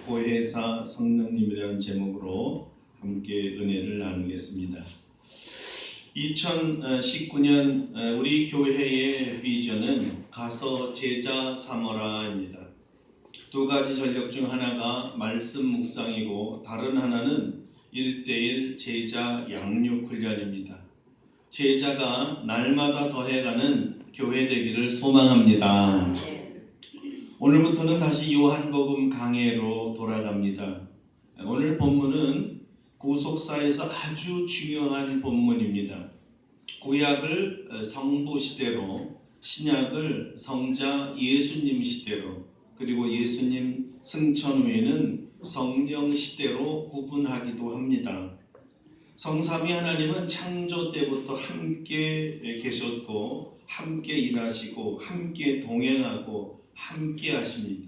보혜사 성령님이라는 제목으로 함께 은혜를 나누겠습니다. 2019년 우리 교회의 비전은 가서 제자 삼어라입니다. 두 가지 전력 중 하나가 말씀 묵상이고 다른 하나는 1:1 제자 양육 훈련입니다. 제자가 날마다 더해가는 교회 되기를 소망합니다. 오늘부터는 다시 요한복음 강해로 돌아갑니다. 오늘 본문은 구속사에서 아주 중요한 본문입니다. 구약을 성부 시대로, 신약을 성자 예수님 시대로, 그리고 예수님 승천 후에는 성령 시대로 구분하기도 합니다. 성삼위 하나님은 창조 때부터 함께 계셨고, 함께 일하시고, 함께 동행하고, 함께 하십니다.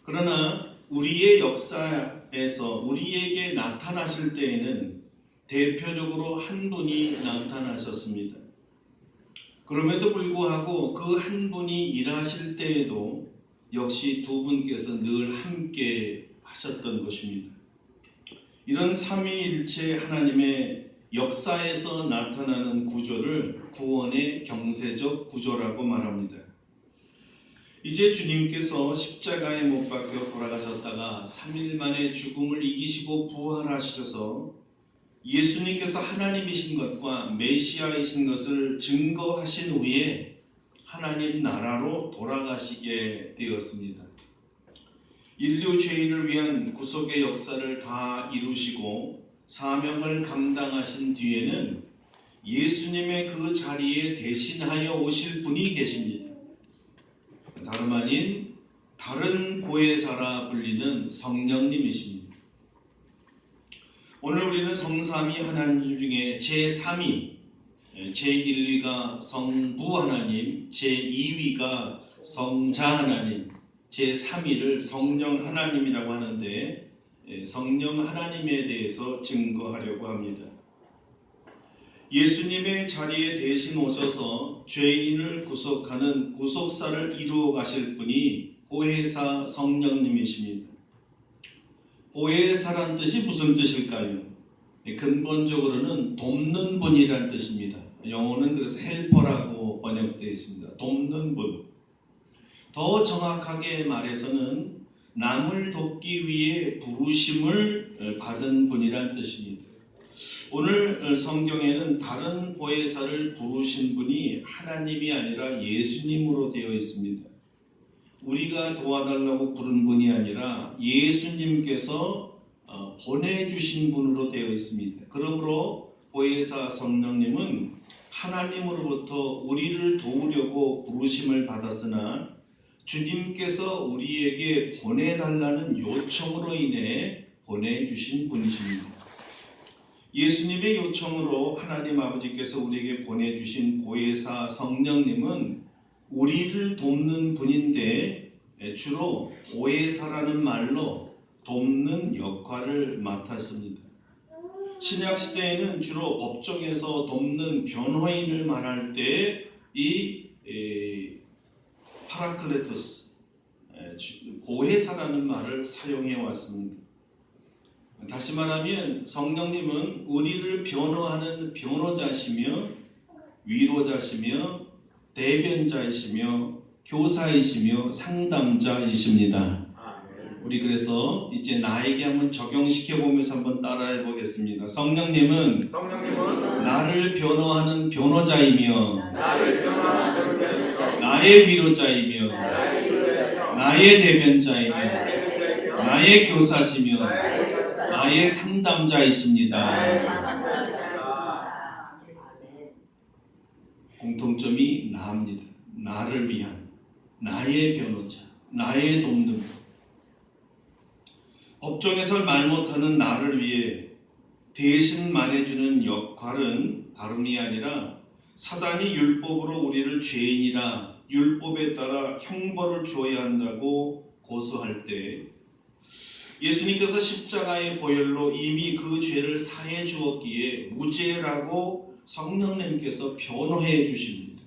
그러나 우리의 역사에서 우리에게 나타나실 때에는 대표적으로 한 분이 나타나셨습니다. 그럼에도 불구하고 그 한 분이 일하실 때에도 역시 두 분께서 늘 함께 하셨던 것입니다. 이런 삼위일체 하나님의 역사에서 나타나는 구조를 구원의 경세적 구조라고 말합니다. 이제 주님께서 십자가에 못 박혀 돌아가셨다가 3일 만에 죽음을 이기시고 부활하셔서 예수님께서 하나님이신 것과 메시아이신 것을 증거하신 후에 하나님 나라로 돌아가시게 되었습니다. 인류 죄인을 위한 구속의 역사를 다 이루시고 사명을 감당하신 뒤에는 예수님의 그 자리에 대신하여 오실 분이 계십니다. 다름 아닌 다른 보혜사라 불리는 성령님이십니다. 오늘 우리는 성삼위 하나님 중에 제3위, 제1위가 성부 하나님, 제2위가 성자 하나님, 제3위를 성령 하나님이라고 하는데 성령 하나님에 대해서 증거하려고 합니다. 예수님의 자리에 대신 오셔서 죄인을 구속하는 구속사를 이루어 가실 분이 보혜사 성령님이십니다. 보혜사란 뜻이 무슨 뜻일까요? 근본적으로는 돕는 분이란 뜻입니다. 영어는 그래서 헬퍼라고 번역되어 있습니다. 돕는 분. 더 정확하게 말해서는 남을 돕기 위해 부르심을 받은 분이란 뜻입니다. 오늘 성경에는 다른 보혜사를 부르신 분이 하나님이 아니라 예수님으로 되어 있습니다. 우리가 도와달라고 부른 분이 아니라 예수님께서 보내주신 분으로 되어 있습니다. 그러므로 보혜사 성령님은 하나님으로부터 우리를 도우려고 부르심을 받았으나 주님께서 우리에게 보내달라는 요청으로 인해 보내주신 분이십니다. 예수님의 요청으로 하나님 아버지께서 우리에게 보내주신 보혜사 성령님은 우리를 돕는 분인데 주로 보혜사라는 말로 돕는 역할을 맡았습니다. 신약 시대에는 주로 법정에서 돕는 변호인을 말할 때 이 파라클레토스, 보혜사라는 말을 사용해 왔습니다. 다시 말하면 성령님은 우리를 변호하는 변호자시며 위로자시며 대변자이시며 교사이시며 상담자이십니다. 우리 그래서 이제 나에게 한번 적용시켜 보면서 한번 따라해 보겠습니다. 성령님은 나를 변호하는 변호자이며 나의 위로자이며 나의 대변자이며 나의 교사시며 나의 상담자이십니다. 공통점이 나입니다. 나를 위한 나의 변호자, 나의 돕는 분. 법정에서 말 못하는 나를 위해 대신 말해주는 역할은 다름이 아니라 사단이 율법으로 우리를 죄인이라 율법에 따라 형벌을 주어야 한다고 고소할 때 예수님께서 십자가의 보혈로 이미 그 죄를 사해 주었기에 무죄라고 성령님께서 변호해 주십니다.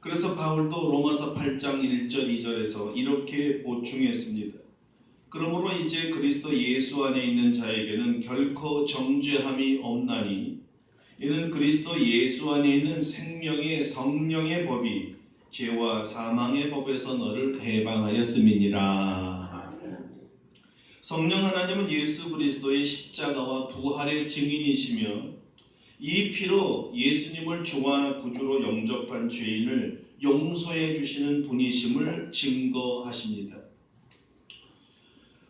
그래서 바울도 로마서 8장 1절 2절에서 이렇게 보충했습니다. 그러므로 이제 그리스도 예수 안에 있는 자에게는 결코 정죄함이 없나니 이는 그리스도 예수 안에 있는 생명의 성령의 법이 죄와 사망의 법에서 너를 해방하였음이니라. 성령 하나님은 예수 그리스도의 십자가와 부활의 증인이시며 이 피로 예수님을 주와 구주로 영접한 죄인을 용서해 주시는 분이심을 증거하십니다.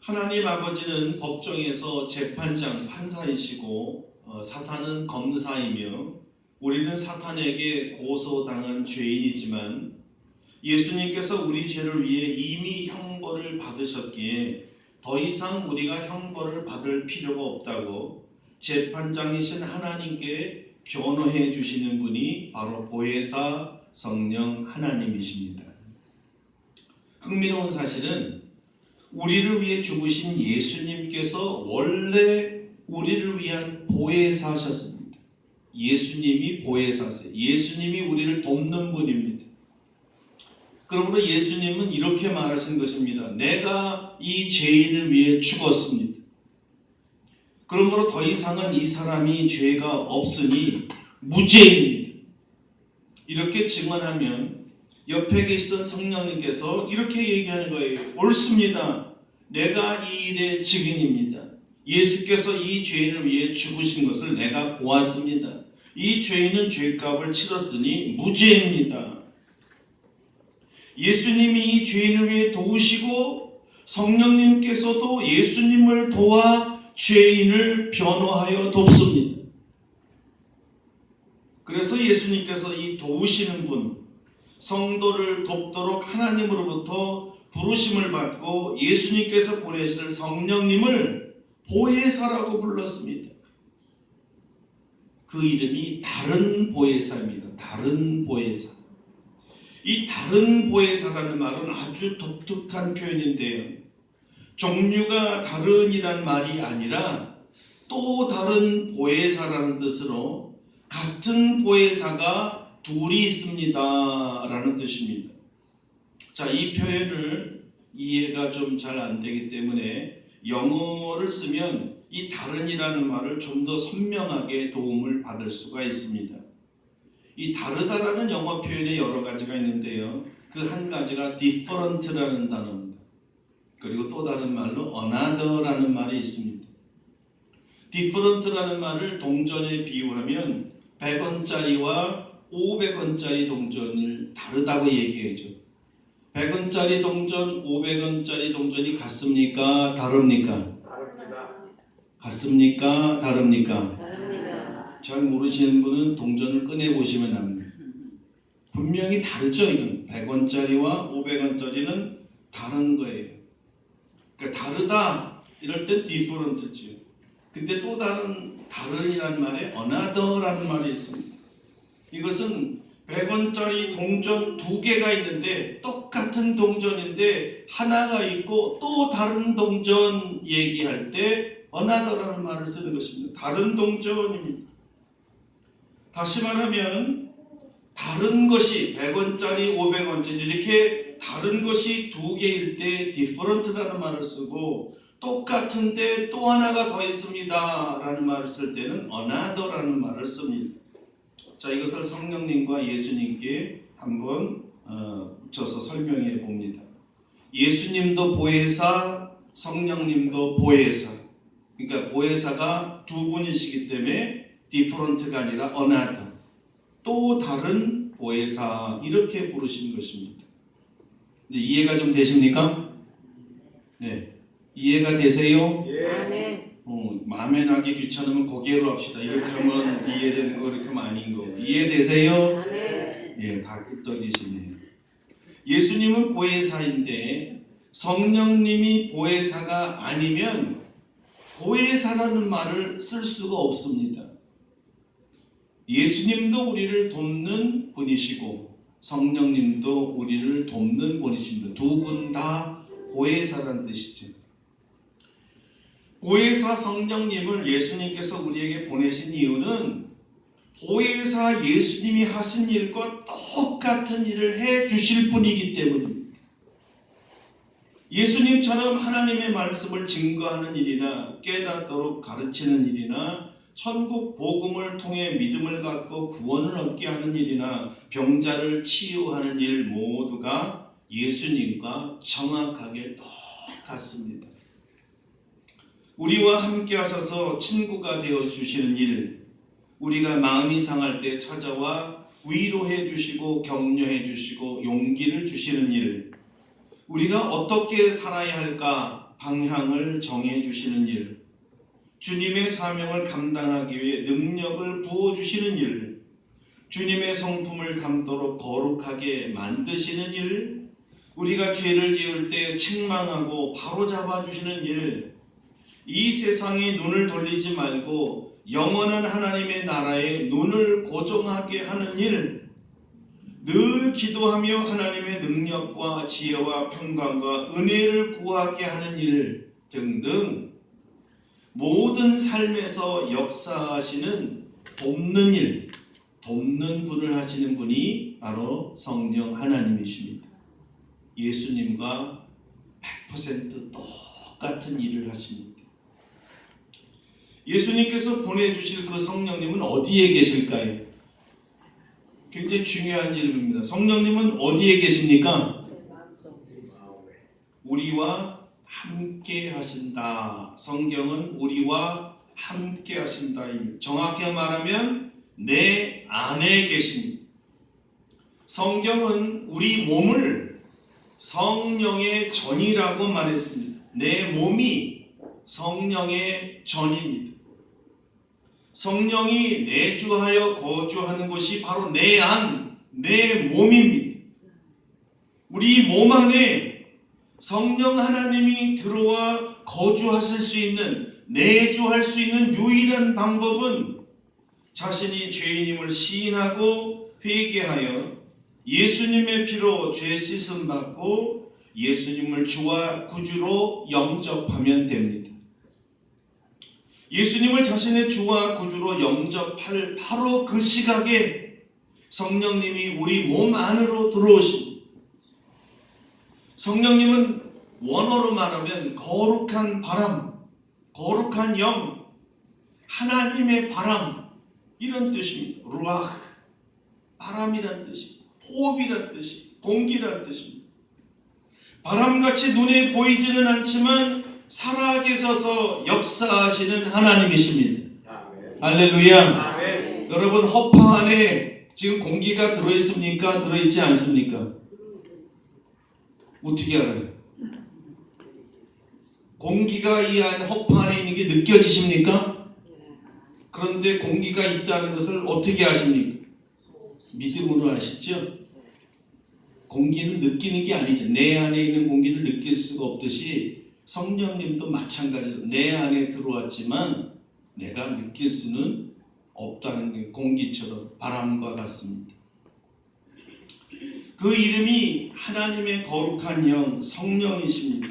하나님 아버지는 법정에서 재판장, 판사이시고 사탄은 검사이며 우리는 사탄에게 고소당한 죄인이지만 예수님께서 우리 죄를 위해 이미 형벌을 받으셨기에 더 이상 우리가 형벌을 받을 필요가 없다고 재판장이신 하나님께 변호해 주시는 분이 바로 보혜사 성령 하나님이십니다. 흥미로운 사실은 우리를 위해 죽으신 예수님께서 원래 우리를 위한 보혜사셨습니다. 예수님이 보혜사세요. 예수님이 우리를 돕는 분입니다. 그러므로 예수님은 이렇게 말하신 것입니다. 내가 이 죄인을 위해 죽었습니다. 그러므로 더 이상은 이 사람이 죄가 없으니 무죄입니다. 이렇게 증언하면 옆에 계시던 성령님께서 이렇게 얘기하는 거예요. 옳습니다. 내가 이 일의 증인입니다. 예수께서 이 죄인을 위해 죽으신 것을 내가 보았습니다. 이 죄인은 죄값을 치렀으니 무죄입니다. 예수님이 이 죄인을 위해 도우시고 성령님께서도 예수님을 도와 죄인을 변호하여 돕습니다. 그래서 예수님께서 이 도우시는 분, 성도를 돕도록 하나님으로부터 부르심을 받고 예수님께서 보내실 성령님을 보혜사라고 불렀습니다. 그 이름이 다른 보혜사입니다. 다른 보혜사. 이 다른 보혜사라는 말은 아주 독특한 표현인데요. 종류가 다른이란 말이 아니라 또 다른 보혜사라는 뜻으로 같은 보혜사가 둘이 있습니다 라는 뜻입니다. 자, 이 표현을 이해가 좀 잘 안 되기 때문에 영어를 쓰면 이 다른이라는 말을 좀 더 선명하게 도움을 받을 수가 있습니다. 이 다르다라는 영어 표현에 여러 가지가 있는데요. 그 한 가지가 different라는 단어입니다. 그리고 또 다른 말로 another라는 말이 있습니다. different라는 말을 동전에 비유하면 100원짜리와 500원짜리 동전을 다르다고 얘기해죠. 100원짜리 동전, 500원짜리 동전이 같습니까? 다릅니까? 다릅니다. 같습니까? 다릅니까? 다릅니다. 잘 모르시는 분은 동전을 꺼내보시면 압니다. 분명히 다르죠. 이건 100원짜리와 500원짜리는 다른 거예요. 그러니까 다르다 이럴 때 different죠. 근데 또 다른이라는 말에 another라는 말이 있습니다. 이것은 100원짜리 동전 두 개가 있는데 똑같은 동전인데 하나가 있고 또 다른 동전 얘기할 때 another라는 말을 쓰는 것입니다. 다른 동전입니다. 다시 말하면 다른 것이 100원짜리, 500원짜리 이렇게 다른 것이 두 개일 때 different라는 말을 쓰고 똑같은데 또 하나가 더 있습니다 라는 말을 쓸 때는 another라는 말을 씁니다. 자, 이것을 성령님과 예수님께 한번 붙여서 설명해 봅니다. 예수님도 보혜사, 성령님도 보혜사. 그러니까 보혜사가 두 분이시기 때문에 different가 아니라 another. 또 다른 보혜사 이렇게 부르신 것입니다. 이제 이해가 좀 되십니까? 네, 이해가 되세요? 예. 아멘 하기 귀찮으면 고개로 합시다. 이렇게 하면 이해되는 거 이렇게 하면 아닌 거. 이해되세요? 아멘. 예, 다 끄떡이시네요. 예수님은 보혜사인데 성령님이 보혜사가 아니면 보혜사라는 말을 쓸 수가 없습니다. 예수님도 우리를 돕는 분이시고 성령님도 우리를 돕는 분이십니다. 두 분 다 보혜사라는 뜻이죠. 보혜사 성령님을 예수님께서 우리에게 보내신 이유는 보혜사 예수님이 하신 일과 똑같은 일을 해 주실 분이기 때문입니다. 예수님처럼 하나님의 말씀을 증거하는 일이나 깨닫도록 가르치는 일이나 천국 복음을 통해 믿음을 갖고 구원을 얻게 하는 일이나 병자를 치유하는 일 모두가 예수님과 정확하게 똑같습니다. 우리와 함께 하셔서 친구가 되어 주시는 일, 우리가 마음이 상할 때 찾아와 위로해 주시고 격려해 주시고 용기를 주시는 일, 우리가 어떻게 살아야 할까 방향을 정해 주시는 일, 주님의 사명을 감당하기 위해 능력을 부어주시는 일, 주님의 성품을 담도록 거룩하게 만드시는 일, 우리가 죄를 지을 때 책망하고 바로잡아 주시는 일, 이 세상에 눈을 돌리지 말고 영원한 하나님의 나라에 눈을 고정하게 하는 일, 늘 기도하며 하나님의 능력과 지혜와 평강과 은혜를 구하게 하는 일 등등 모든 삶에서 역사하시는 돕는 일, 돕는 분을 하시는 분이 바로 성령 하나님이십니다. 예수님과 100% 똑같은 일을 하십니다. 예수님께서 보내주실 그 성령님은 어디에 계실까요? 굉장히 중요한 질문입니다. 성령님은 어디에 계십니까? 우리와 함께 하신다. 성경은 우리와 함께 하신다. 정확히 말하면 내 안에 계십니다. 성경은 우리 몸을 성령의 전이라고 말했습니다. 내 몸이 성령의 전입니다. 성령이 내주하여 거주하는 곳이 바로 내 안, 내 몸입니다. 우리 몸 안에 성령 하나님이 들어와 거주하실 수 있는, 내주할 수 있는 유일한 방법은 자신이 죄인임을 시인하고 회개하여 예수님의 피로 죄 씻음 받고 예수님을 주와 구주로 영접하면 됩니다. 예수님을 자신의 주와 구주로 영접할 바로 그 시각에 성령님이 우리 몸 안으로 들어오십니다. 성령님은 원어로 말하면 거룩한 바람, 거룩한 영, 하나님의 바람 이런 뜻입니다. 루아흐, 바람이란 뜻이, 호흡이란 뜻이, 공기란 뜻입니다. 바람같이 눈에 보이지는 않지만 살아계셔서 역사하시는 하나님이십니다. 아멘. 할렐루야. 아멘. 여러분 허파 안에 지금 공기가 들어있습니까? 들어있지 않습니까? 어떻게 알아요? 공기가 이 안에 허파 안에 있는 게 느껴지십니까? 그런데 공기가 있다는 것을 어떻게 아십니까? 믿음으로 아시죠? 공기는 느끼는 게 아니죠. 내 안에 있는 공기를 느낄 수가 없듯이 성령님도 마찬가지로 내 안에 들어왔지만 내가 느낄 수는 없다는 게 공기처럼 바람과 같습니다. 그 이름이 하나님의 거룩한 영 성령이십니다.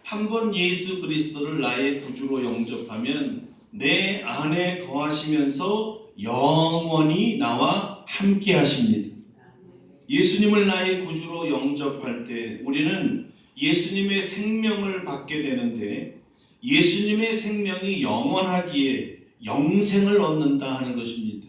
한번 예수 그리스도를 나의 구주로 영접하면 내 안에 거하시면서 영원히 나와 함께 하십니다. 예수님을 나의 구주로 영접할 때 우리는 예수님의 생명을 받게 되는데 예수님의 생명이 영원하기에 영생을 얻는다 하는 것입니다.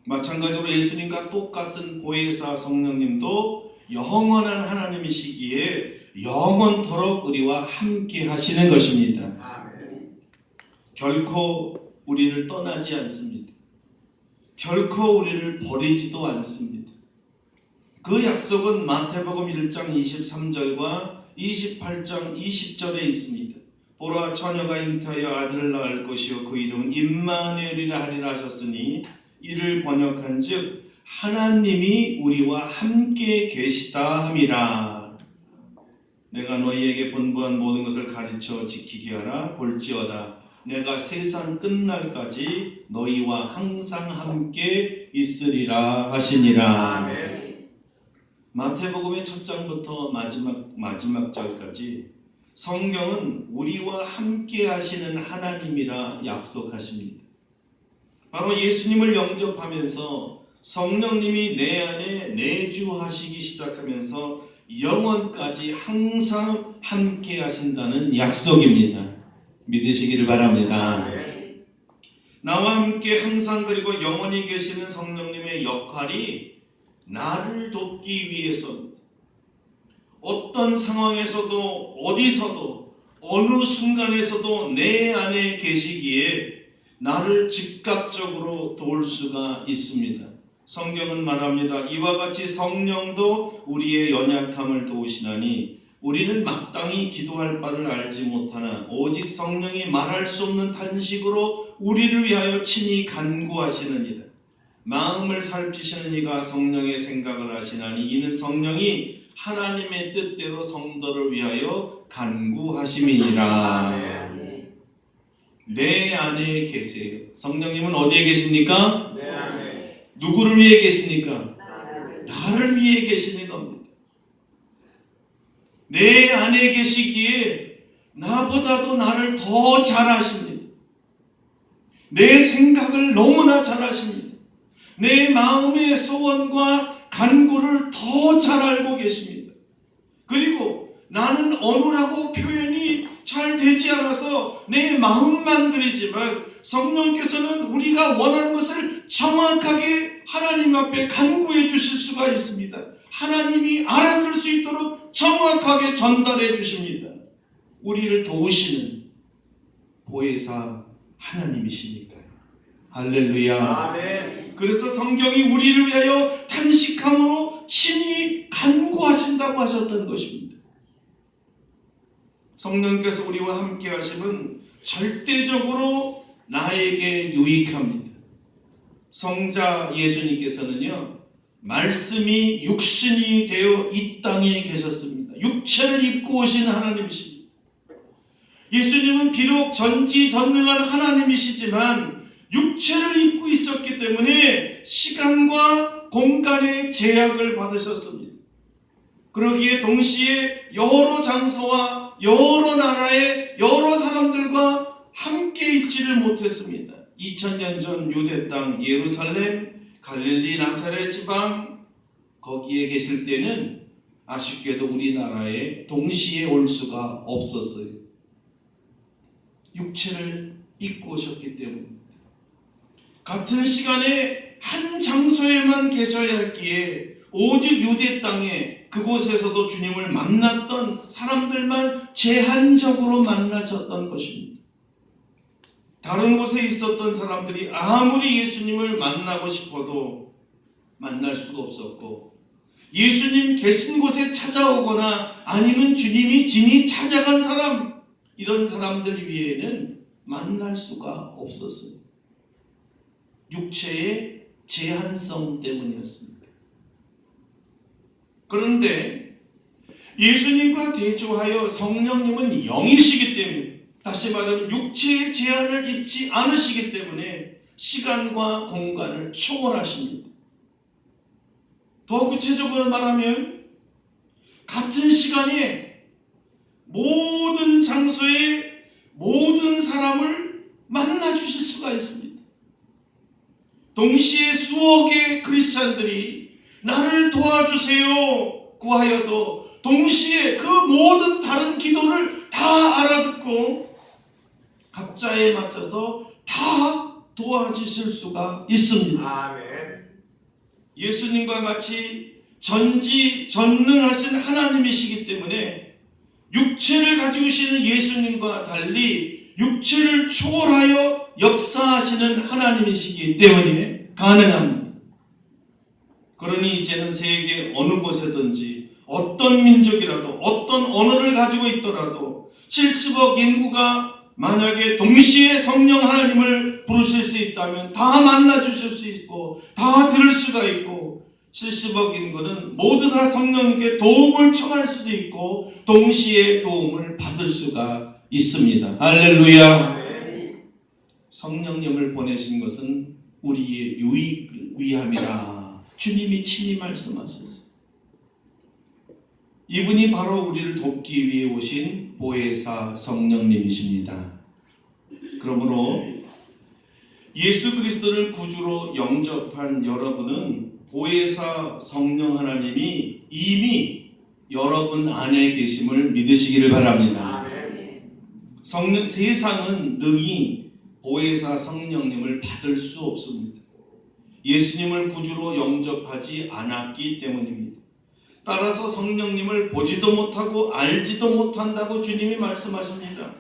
마찬가지로 예수님과 똑같은 보혜사 성령님도 영원한 하나님이시기에 영원토록 우리와 함께 하시는 것입니다. 아멘. 결코 우리를 떠나지 않습니다. 결코 우리를 버리지도 않습니다. 그 약속은 마태복음 1장 23절과 28장 20절에 있습니다. 보라 처녀가 잉태하여 아들을 낳을 것이요 그 이름은 임마누엘이라 하리라 하셨으니 이를 번역한즉 하나님이 우리와 함께 계시다 함이라. 내가 너희에게 분부한 모든 것을 가르쳐 지키게 하라. 볼지어다 내가 세상 끝날까지 너희와 항상 함께 있으리라 하시니라. 아멘. 마태복음의 첫 장부터 마지막 절까지 성경은 우리와 함께 하시는 하나님이라 약속하십니다. 바로 예수님을 영접하면서 성령님이 내 안에 내주하시기 시작하면서 영원까지 항상 함께 하신다는 약속입니다. 믿으시기를 바랍니다. 네. 나와 함께 항상 그리고 영원히 계시는 성령님의 역할이 나를 돕기 위해서입니다. 어떤 상황에서도 어디서도 어느 순간에서도 내 안에 계시기에 나를 즉각적으로 도울 수가 있습니다. 성경은 말합니다. 이와 같이 성령도 우리의 연약함을 도우시나니 우리는 마땅히 기도할 바를 알지 못하나 오직 성령이 말할 수 없는 탄식으로 우리를 위하여 친히 간구하시느니라. 마음을 살피시는 이가 성령의 생각을 하시나니 이는 성령이 하나님의 뜻대로 성도를 위하여 간구하심이니라. 네. 내 안에 계세요. 성령님은 어디에 계십니까? 내 안에. 누구를 위해 계십니까? 나를. 나를 위해 계시는 겁니다. 내 안에 계시기에 나보다도 나를 더 잘 아십니다. 내 생각을 너무나 잘 아십니다. 내 마음의 소원과 간구를 더 잘 알고 계십니다. 그리고 나는 어느라고 표현이 잘 되지 않아서 내 마음만 드리지만 성령께서는 우리가 원하는 것을 정확하게 하나님 앞에 간구해 주실 수가 있습니다. 하나님이 알아들을 수 있도록 정확하게 전달해 주십니다. 우리를 도우시는 보혜사 하나님이시니까요. 할렐루야. 아멘. 그래서 성경이 우리를 위하여 탄식함으로 친히 간구하신다고 하셨던 것입니다. 성령께서 우리와 함께 하심은 절대적으로 나에게 유익합니다. 성자 예수님께서는요, 말씀이 육신이 되어 이 땅에 계셨습니다. 육체를 입고 오신 하나님이십니다. 예수님은 비록 전지전능한 하나님이시지만 육체를 입고 있었기 때문에 시간과 공간의 제약을 받으셨습니다. 그러기에 동시에 여러 장소와 여러 나라의 여러 사람들과 함께 있지를 못했습니다. 2000년 전 유대 땅 예루살렘, 갈릴리 나사렛 지방 거기에 계실 때는 아쉽게도 우리나라에 동시에 올 수가 없었어요. 육체를 입고 오셨기 때문입니다. 같은 시간에 한 장소에만 계셔야 했기에 오직 유대 땅에 그곳에서도 주님을 만났던 사람들만 제한적으로 만나졌던 것입니다. 다른 곳에 있었던 사람들이 아무리 예수님을 만나고 싶어도 만날 수가 없었고, 예수님 계신 곳에 찾아오거나 아니면 주님이 진히 찾아간 사람, 이런 사람들 위에는 만날 수가 없었어요. 육체의 제한성 때문이었습니다. 그런데 예수님과 대조하여 성령님은 영이시기 때문에, 다시 말하면 육체의 제한을 입지 않으시기 때문에 시간과 공간을 초월하십니다. 더 구체적으로 말하면 같은 시간에 모든 장소에 모든 사람을 만나 주실 수가 있습니다. 동시에 수억의 크리스찬들이 나를 도와주세요 구하여도 동시에 그 모든 다른 기도를 다 알아듣고 각자에 맞춰서 다 도와주실 수가 있습니다. 아멘. 예수님과 같이 전지전능하신 하나님이시기 때문에 육체를 가지고 계시는 예수님과 달리 육체를 초월하여 역사하시는 하나님이시기 때문에 가능합니다. 그러니 이제는 세계 어느 곳에든지 어떤 민족이라도 어떤 언어를 가지고 있더라도 70억 인구가 만약에 동시에 성령 하나님을 부르실 수 있다면 다 만나 주실 수 있고 다 들을 수가 있고, 70억 인구는 모두 다 성령님께 도움을 청할 수도 있고 동시에 도움을 받을 수가 있습니다. 할렐루야. 아멘. 성령님을 보내신 것은 우리의 유익을 위함이라 주님이 친히 말씀하셨어요. 이분이 바로 우리를 돕기 위해 오신 보혜사 성령님이십니다. 그러므로 예수 그리스도를 구주로 영접한 여러분은 보혜사 성령 하나님이 이미 여러분 안에 계심을 믿으시기를 바랍니다. 아멘. 세상은 능히 보혜사 성령님을 받을 수 없습니다. 예수님을 구주로 영접하지 않았기 때문입니다. 따라서 성령님을 보지도 못하고 알지도 못한다고 주님이 말씀하십니다.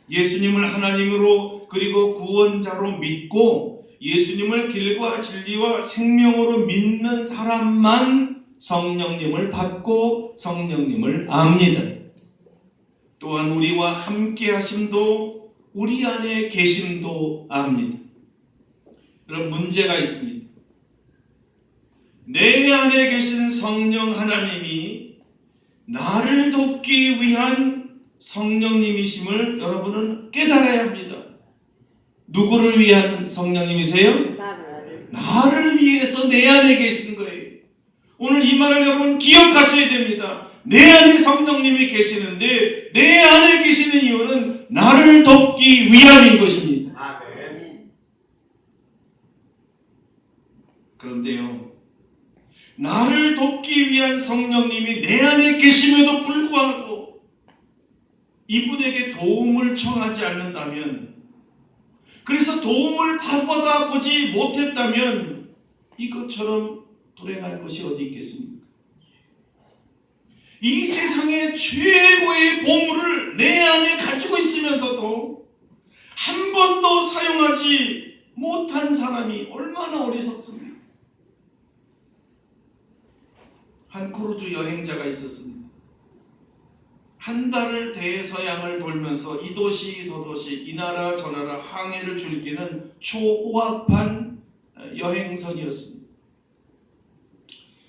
예수님을 하나님으로 그리고 구원자로 믿고 예수님을 길과 진리와 생명으로 믿는 사람만 성령님을 받고 성령님을 압니다. 또한 우리와 함께 하심도 우리 안에 계심도 압니다. 여러분, 문제가 있습니다. 내 안에 계신 성령 하나님이 나를 돕기 위한 성령님이심을 여러분은 깨달아야 합니다. 누구를 위한 성령님이세요? 나를 위해서 내 안에 계신 거예요. 오늘 이 말을 여러분 기억하셔야 됩니다. 내 안에 성령님이 계시는데 내 안에 계시는 이유는 나를 돕기 위함인 것입니다. 아멘. 그런데요, 나를 돕기 위한 성령님이 내 안에 계심에도 불구하고 이분에게 도움을 청하지 않는다면, 그래서 도움을 받아보지 못했다면 이것처럼 불행한 것이 어디 있겠습니까? 이 세상의 최고의 보물을 내 안에 가지고 있으면서도 한 번도 사용하지 못한 사람이 얼마나 어리석습니까? 한 크루즈 여행자가 있었습니다. 한 달을 대서양을 돌면서 이 도시 저 도시 이 나라 저 나라 항해를 즐기는 초호합한 여행선이었습니다.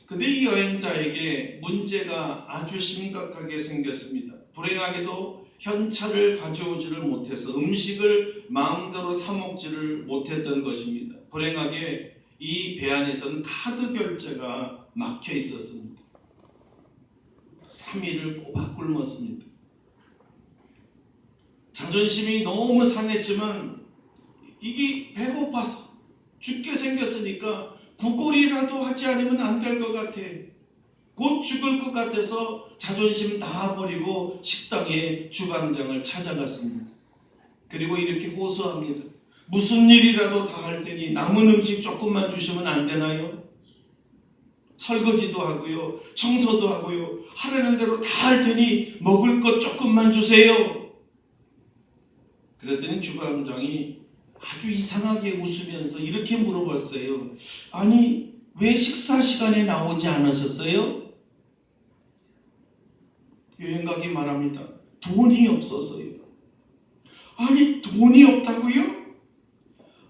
근데 이 여행자에게 문제가 아주 심각하게 생겼습니다. 불행하게도 현찰을 가져오지를 못해서 음식을 마음대로 사 먹지를 못했던 것입니다. 불행하게 이 배 안에서는 카드 결제가 막혀 있었습니다. 3일을 꼬박 굶었습니다. 자존심이 너무 상했지만 이게 배고파서 죽게 생겼으니까 구걸이라도 하지 않으면 안 될 것 같아. 곧 죽을 것 같아서 자존심 다 버리고 식당의 주방장을 찾아갔습니다. 그리고 이렇게 고소합니다. 무슨 일이라도 다 할 테니 남은 음식 조금만 주시면 안 되나요? 설거지도 하고요, 청소도 하고요, 하라는 대로 다 할 테니 먹을 것 조금만 주세요. 그랬더니 주방장이 아주 이상하게 웃으면서 이렇게 물어봤어요. 아니, 왜 식사 시간에 나오지 않으셨어요? 여행가기 말합니다. 돈이 없어서요. 아니, 돈이 없다고요?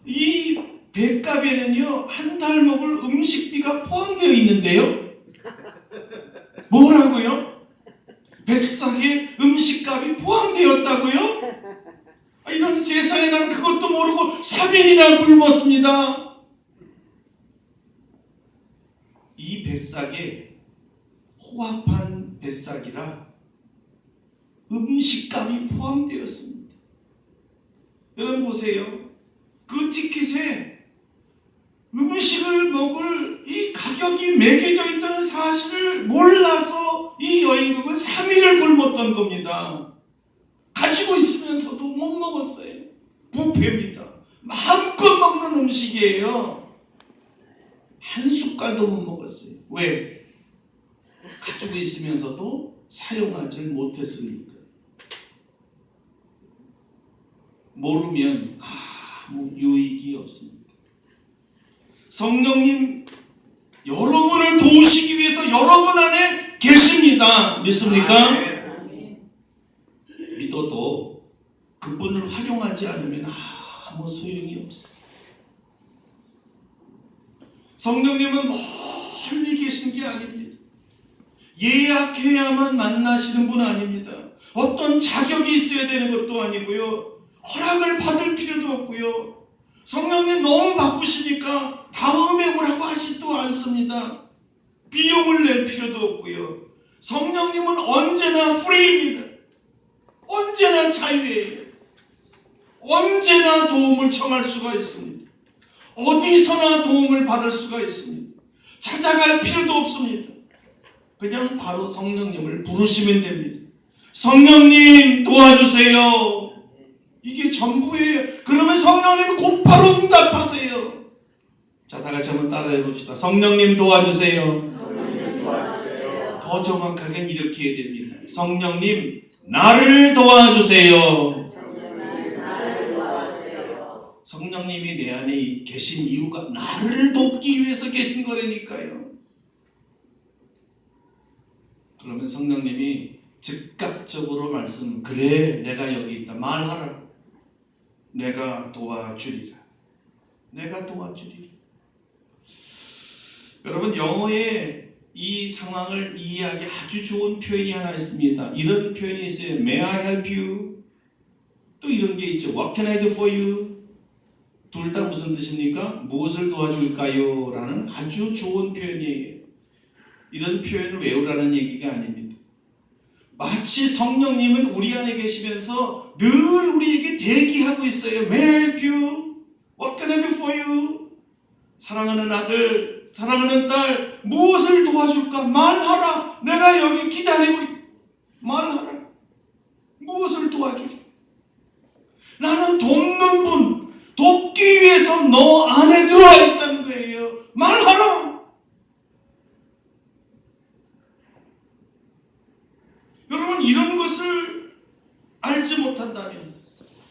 이 배값에는요, 한 달 먹을 음식비가 포함되어 있는데요. 뭐라고요? 뱃속에 음식값이 포함되었다고요? 이런 세상에 난 그것도 모르고 3일이나 굶었습니다. 이 뱃삭에 호합한 뱃삭이라 음식값이 포함되었습니다. 여러분 보세요. 그 티켓에 음식을 먹을 이 가격이 매겨져 있다는 사실을 몰라서 이 여행국은 3일을 굶었던 겁니다. 가지고 있으면서도 못 먹었어요. 뷔페입니다. 마음껏 먹는 음식이에요. 한 숟갈도 못 먹었어요. 왜? 가지고 있으면서도 사용하지 못했으니까. 모르면 아무 유익이 없습니다. 성령님 여러분을 도우시기 위해서 여러분 안에 계십니다. 믿습니까? 믿어도 그분을 활용하지 않으면 아무 소용이 없어요. 성령님은 멀리 계신 게 아닙니다. 예약해야만 만나시는 분 아닙니다. 어떤 자격이 있어야 되는 것도 아니고요. 허락을 받을 필요도 없고요. 성령님 너무 바쁘시니까 다음에 오라고 하시지도 않습니다. 비용을 낼 필요도 없고요. 성령님은 언제나 프리입니다. 언제나 자유예요. 언제나 도움을 청할 수가 있습니다. 어디서나 도움을 받을 수가 있습니다. 찾아갈 필요도 없습니다. 그냥 바로 성령님을 부르시면 됩니다. 성령님 도와주세요. 이게 전부예요. 그러면 성령님이 곧바로 응답하세요. 자, 다 같이 한번 따라해 봅시다. 성령님 도와주세요. 더 정확하게 이렇게 해야 됩니다. 성령님 나를 도와주세요. 성령님이 내 안에 계신 이유가 나를 돕기 위해서 계신 거라니까요. 그러면 성령님이 즉각적으로 그래 내가 여기 있다 말하라. 내가 도와주리라. 내가 도와주리라. 여러분, 영어에 이 상황을 이해하기 아주 좋은 표현이 하나 있습니다. 이런 표현이 있어요. May I help you? 또 이런 게 있죠. What can I do for you? 둘 다 무슨 뜻입니까? 무엇을 도와줄까요? 라는 아주 좋은 표현이에요. 이런 표현을 외우라는 얘기가 아닙니다. 마치 성령님은 우리 안에 계시면서 늘 우리에게 대기하고 있어요. May I help you? What can I do for you? 사랑하는 아들, 사랑하는 딸, 무엇을 도와줄까? 말하라. 내가 여기 기다리고 있다. 말하라. 무엇을 도와주리? 나는 돕는 분, 돕기 위해서 너 안에 들어와 있다는 거예요. 말하라. 여러분, 이런 것을 알지 못한다면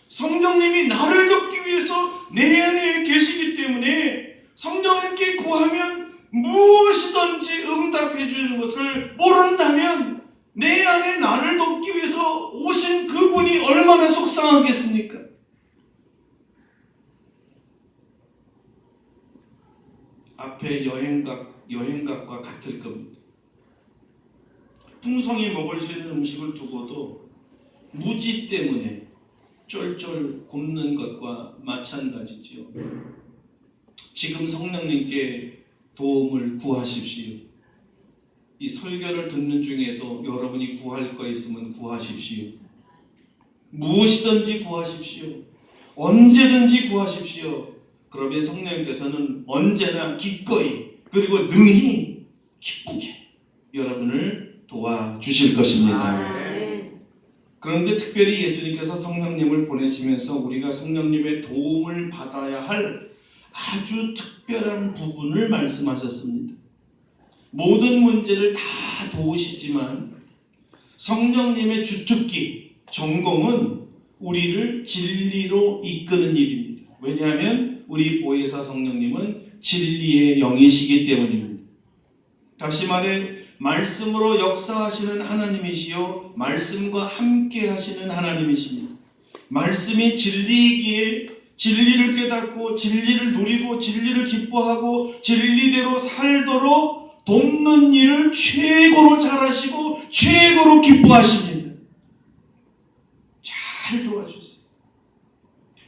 성령님이 나를 돕기 위해서 내 안에 계시기 때문에 성령님께 구하면 무엇이든지 응답해 주는 것을 모른다면 내 안에 나를 돕기 위해서 오신 그분이 얼마나 속상하겠습니까? 앞에 여행각과 같을 겁니다. 풍성히 먹을 수 있는 음식을 두고도 무지 때문에 쫄쫄 굶는 것과 마찬가지지요. 지금 성령님께 도움을 구하십시오. 이 설교를 듣는 중에도 여러분이 구할 거 있으면 구하십시오. 무엇이든지 구하십시오. 언제든지 구하십시오. 그러면 성령님께서는 언제나 기꺼이 그리고 능히 기쁘게 여러분을 도와주실 것입니다. 그런데 특별히 예수님께서 성령님을 보내시면서 우리가 성령님의 도움을 받아야 할 아주 특별한 부분을 말씀하셨습니다. 모든 문제를 다 도우시지만 성령님의 주특기, 전공은 우리를 진리로 이끄는 일입니다. 왜냐하면 우리 보혜사 성령님은 진리의 영이시기 때문입니다. 다시 말해 말씀으로 역사하시는 하나님이시요 말씀과 함께 하시는 하나님이십니다. 말씀이 진리이기에 진리를 깨닫고 진리를 누리고 진리를 기뻐하고 진리대로 살도록 돕는 일을 최고로 잘하시고 최고로 기뻐하십니다. 잘 도와주세요.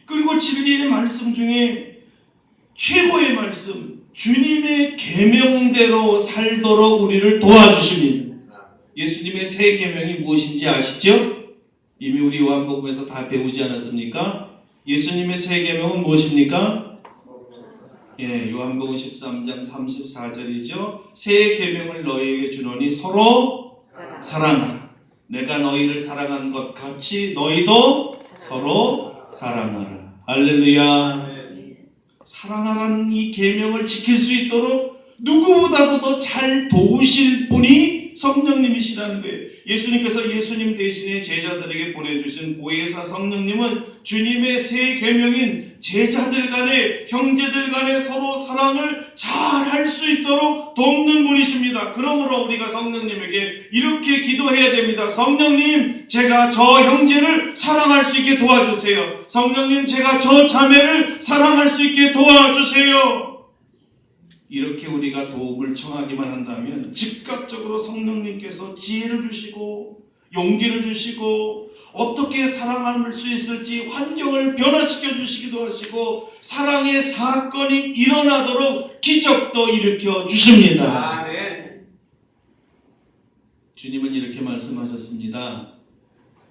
그리고 진리의 말씀 중에 최고의 말씀, 주님의 계명대로 살도록 우리를 도와주십니다. 예수님의 세 계명이 무엇인지 아시죠? 이미 우리 요한복음에서 다 배우지 않았습니까? 예수님의 세 계명은 무엇입니까? 요한복음 13장 34절이죠. 새 계명을 너희에게 주노니 서로 사랑하라. 내가 너희를 사랑한 것 같이 너희도 서로 사랑하라. 할렐루야. 사랑하라는 이 계명을 지킬 수 있도록 누구보다도 더 잘 도우실 분이 성령님이시라는 거예요. 예수님께서 예수님 대신에 제자들에게 보내주신 보혜사 성령님은 주님의 새 계명인 제자들 간에 형제들 간에 서로 사랑을 잘 할 수 있도록 돕는 분이십니다. 그러므로 우리가 성령님에게 이렇게 기도해야 됩니다. 성령님, 제가 저 형제를 사랑할 수 있게 도와주세요. 성령님, 제가 저 자매를 사랑할 수 있게 도와주세요. 이렇게 우리가 도움을 청하기만 한다면 즉각적으로 성령님께서 지혜를 주시고 용기를 주시고 어떻게 사랑할 수 있을지 환경을 변화시켜 주시기도 하시고 사랑의 사건이 일어나도록 기적도 일으켜 주십니다. 아멘. 주님은 이렇게 말씀하셨습니다.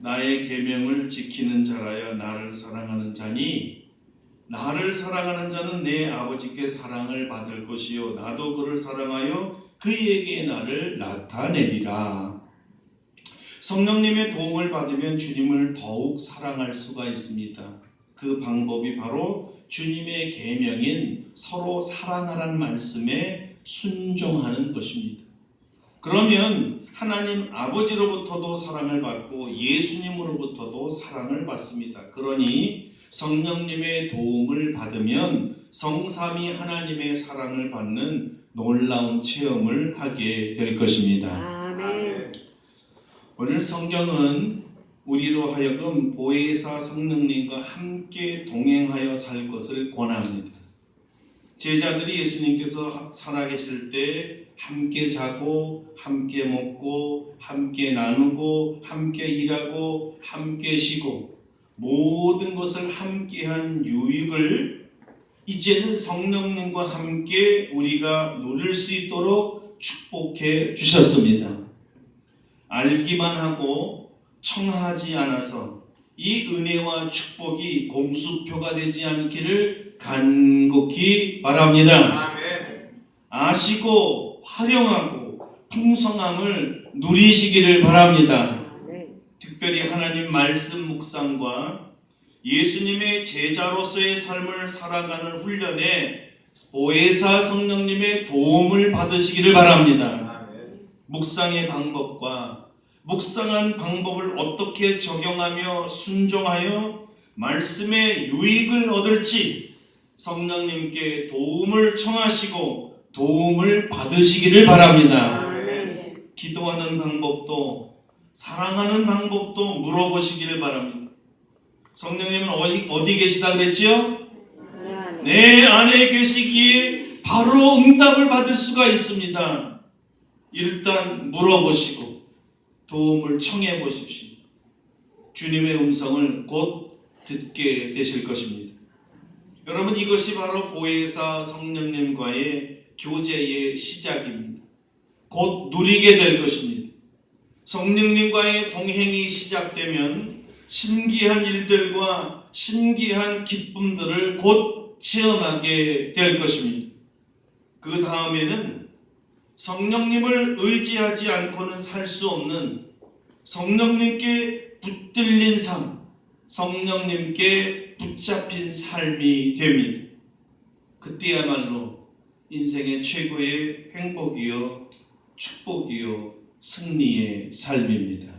나의 계명을 지키는 자라야 나를 사랑하는 자니 나를 사랑하는 자는 내 아버지께 사랑을 받을 것이요 나도 그를 사랑하여 그에게 나를 나타내리라. 성령님의 도움을 받으면 주님을 더욱 사랑할 수가 있습니다. 그 방법이 바로 주님의 계명인 서로 사랑하라는 말씀에 순종하는 것입니다. 그러면 하나님 아버지로부터도 사랑을 받고 예수님으로부터도 사랑을 받습니다. 그러니 성령님의 도움을 받으면 성삼위 하나님의 사랑을 받는 놀라운 체험을 하게 될 것입니다. 아멘. 오늘 성경은 우리로 하여금 보혜사 성령님과 함께 동행하여 살 것을 권합니다. 제자들이 예수님께서 살아계실 때 함께 자고 함께 먹고 함께 나누고 함께 일하고 함께 쉬고 모든 것을 함께한 유익을 이제는 성령님과 함께 우리가 누릴 수 있도록 축복해 주셨습니다. 알기만 하고 청하지 않아서 이 은혜와 축복이 공수표가 되지 않기를 간곡히 바랍니다. 아멘. 아시고 활용하고 풍성함을 누리시기를 바랍니다. 특별히 하나님 말씀 묵상과 예수님의 제자로서의 삶을 살아가는 훈련에 보혜사 성령님의 도움을 받으시기를 바랍니다. 아멘. 묵상의 방법과 묵상한 방법을 어떻게 적용하며 순종하여 말씀의 유익을 얻을지 성령님께 도움을 청하시고 도움을 받으시기를 바랍니다. 아멘. 기도하는 방법도 사랑하는 방법도 물어보시기를 바랍니다. 성령님은 어디 계시다 그랬지요? 내 안에 계시기에 바로 응답을 받을 수가 있습니다. 일단 물어보시고 도움을 청해 보십시오. 주님의 음성을 곧 듣게 되실 것입니다. 여러분, 이것이 바로 보혜사 성령님과의 교제의 시작입니다. 곧 누리게 될 것입니다. 성령님과의 동행이 시작되면 신기한 일들과 신기한 기쁨들을 곧 체험하게 될 것입니다. 그 다음에는 성령님을 의지하지 않고는 살 수 없는 성령님께 붙들린 삶, 성령님께 붙잡힌 삶이 됩니다. 그때야말로 인생의 최고의 행복이요 축복이요 승리의 삶입니다.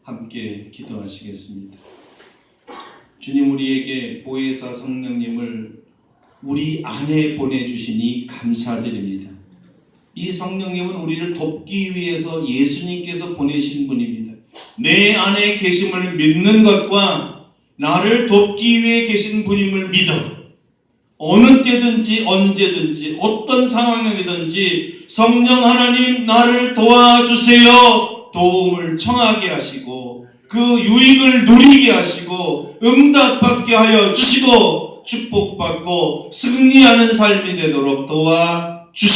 함께 기도하시겠습니다. 주님, 우리에게 보혜사 성령님을 우리 안에 보내주시니 감사드립니다. 이 성령님은 우리를 돕기 위해서 예수님께서 보내신 분입니다. 내 안에 계심을 믿는 것과 나를 돕기 위해 계신 분임을 믿어 어느 때든지 언제든지 어떤 상황이든지 성령 하나님 나를 도와주세요. 도움을 청하게 하시고 그 유익을 누리게 하시고 응답받게 하여 주시고 축복받고 승리하는 삶이 되도록 도와주시옵소서.